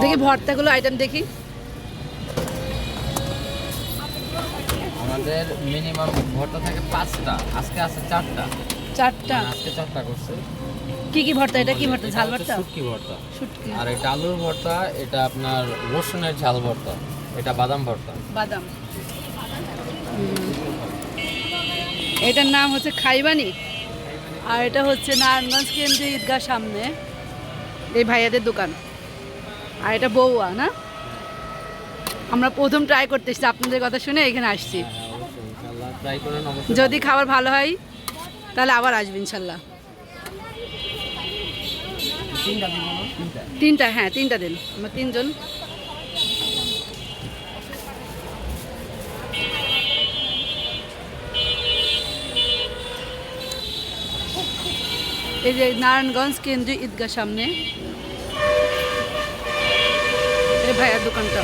দেখি ভর্তাগুলো আইটেম দেখি। আমাদের মিনিমাম ভর্তা থাকে 5টা, আজকে আছে 4টা। 4টা? আজকে 4টা করছে। কি কি ভর্তা? এটা কি ভর্তা? ঝাল ভর্তা? শুটকি ভর্তা। শুটকি। আর এটা আলুর ভর্তা, এটা আপনার রসুনের ঝাল ভর্তা, এটা বাদাম ভর্তা। বাদাম। এটার নাম হচ্ছে খাইবানি। আর এটা হচ্ছে নারায়ণগঞ্জ কেন্দ্রীয় ঈদগাহ সামনে এই ভাইয়াদের দোকান। আর এটা বউয়া না? আমরা প্রথম ট্রাই করতে এসেছি, আপনাদের কথা শুনে এখানে আসছি। ট্রাই করেন অবশ্যই। যদি খাবার ভালো হয় তাহলে আবার আসবে ইনশাল্লাহ। 3টা? হ্যাঁ 3টা দিন, আমরা 3 জন। এই যে নারায়ণগঞ্জ কেন্দ্রীয় ঈদগাহ সামনে এই ভাইয়ার দোকানটা।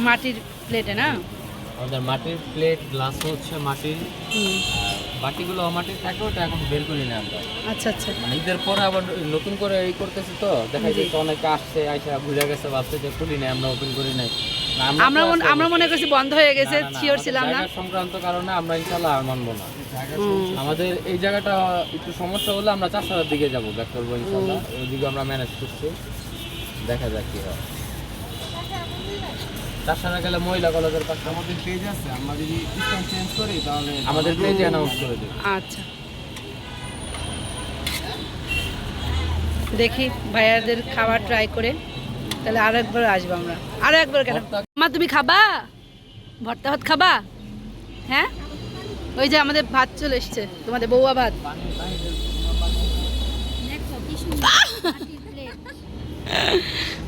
মাটির প্লেটে না? আমাদের মাটির প্লেট, গ্লাস হচ্ছে মাটির, বাটিগুলো মাটির থাকে, ওটা এখন বের করি না আমরা। আচ্ছা আচ্ছা। মানে ঈদের পরে আবার নতুন করে এই করতেছি, তো দেখা যাচ্ছে অনেকে আসছে, আইসা ঘুরে গেছে, ভাবছে যে খুলি নাই, আমরা ওপেন করি নাই। আমরা মনে করছি বন্ধ হয়ে গেছে, শিওর ছিলাম না। সংক্রান্ত কারণে আমরা ইনশাআল্লাহ আর মানবো না। আমাদের এই জায়গাটা একটু সমস্যা হলে আমরা 4টার দিকে যাবো, ব্যাক করবো ইনশাআল্লাহ। ওইদিকে আমরা ম্যানেজ করছি, দেখা যাক কি হয়। 4টায় গেলে মহিলা কলেজের পাশে আমাদের পেজ আছে, আমরা যদি সিস্টেম চেঞ্জ করি তাহলে আমাদের পেজে অ্যানাউন্স করে দিই। আচ্ছা, দেখি ভাইয়াদের খাবার ট্রাই করে তাহলে আরো একবার আসবো আমরা। আরো একবার কেন মা, তুমি খাবা ভর্তা? ভাত খাবা? হ্যাঁ, ওই যে আমাদের ভাত চলে এসছে, তোমাদের বউয়া ভাত।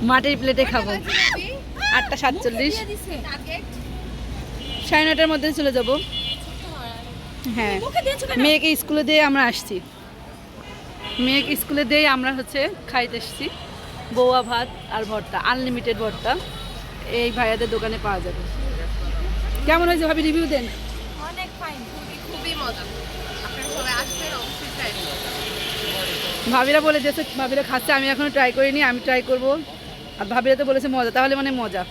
মাটির প্লেটে খাবো। 8:47, 9:30 মধ্যে চলে যাব। হ্যাঁ, মেয়েকে স্কুলে দিয়ে আমরা আসছি, মেয়েকে স্কুলে দিয়ে আমরা হচ্ছে খাইতে এসছি। বউয়া ভাত আর ভর্তা, আনলিমিটেড ভর্তা এই ভাইয়াদের দোকানে পাওয়া যাবে। কেমন হয়েছে ভাবি, রিভিউ দেন। অনেক ফাইন, খুবই মজা। আপনারা সবাই আসবেন, অবশ্যই ট্রাই করবেন। ভাবিরা বলে দিয়েছে, ভাবিরা খাচ্ছে, আমি এখনো ট্রাই করিনি, আমি ট্রাই করব। আর ভাবিরা তো বলেছে মজা, তাহলে মানে মজা।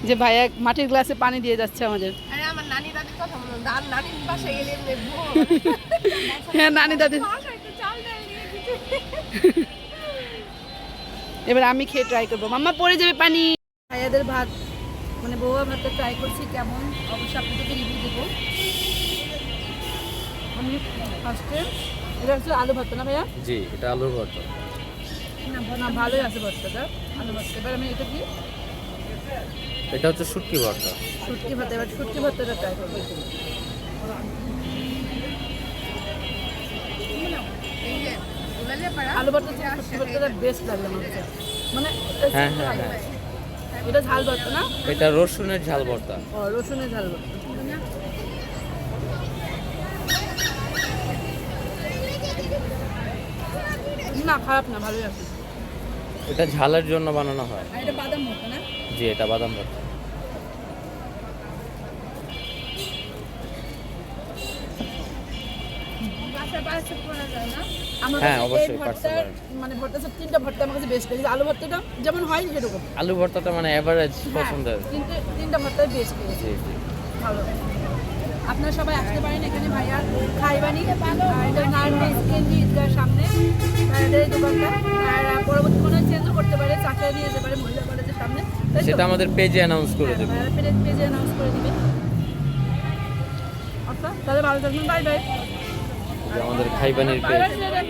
যে ভাইয়া মাটির গ্লাসে পানি দিয়ে যাচ্ছে আমাদের। আরে আমার নানি দাদির কথা বলুন, নানির বাসায় গেলে নেবো। হ্যাঁ, নানি দাদি। চাল ডাল দিয়ে দিতে। এবার আমি খেয়ে ট্রাই করবো। মাম্মা পড়ে যাবে পানি। ভাইয়াদের ভাত মানে বউয়া ভাতটা ট্রাই করছি, কেমন অবশ্যই আপনাদেরকে রিভিউ দেবো। আমি ফার্স্টে, এটা হচ্ছে আলু ভর্তা না ভাইয়া? জি, এটা আলুর ভর্তা। না, ভালোই আছে ভর্তাটা, আলু ভর্তা। এবার আমি এটা কি, এটা হচ্ছে শুটকি ভর্তা। শুটকি ভর্তা। এবার শুটকি ভর্তাটা ট্রাই করবো। এই যে উলালিয়াপাড়া আলু ভর্তা থেকে শুটকি ভর্তাটা বেস্ট লাগলো আমার কাছে। মানে হ্যাঁ হ্যাঁ হ্যাঁ, এটা ঝাল ভর্তা না? এটা রসুনের ঝাল ভর্তা। ও, রসুনের ঝাল ভর্তা। না, খারাপ না, ভালোই আছে। এটা ঝালের জন্য বানানো হয়। আর এটা বাদাম ভর্তা না? জি, এটা বাদাম ভর্তা। বাসায় পার্সেল করা যায় না? আমার হ্যাঁ, কাছে অবশ্যই এই ভর্তার parcel করা। মানে ভর্তা সব 3টা ভর্তা আমার কাছে বেস্ট লেগেছে। আলু ভর্তাটা যেমন হয় সেরকম, আলু ভর্তাটা মানে এভারেজ পছন্দের। কিন্তু 3টা ভর্তাই বেস্ট লেগেছে, জি জি। ভালো। আপনারা সবাই আসতে পারেন এখানে, ভাইয়া খাইবানি। আর এটা নারায়ণগঞ্জ কেন্দ্রীয় ঈদগার সামনে ভাইয়াদের এই দোকানটা। আর পরবর্তী কোনো চেঞ্জ করতে পারে, চাকরি নিয়ে যেতে পারে মহিলা কলেজের সামনে, তাই তো? সেটা আমাদের পেজে অ্যানাউন্স করে দেব। ভাইয়ারা পেজে অ্যানাউন্স করে দিবে। আচ্ছা, তাহলে ভালো থাকবেন, বাই বাই। আমাদের খাইবানির বাই পেজ। বাই দিয়ে দেন,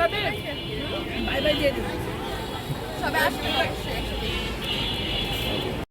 বাই বাই দিয়ে দিন। সবাই আসবেন অবশ্যই।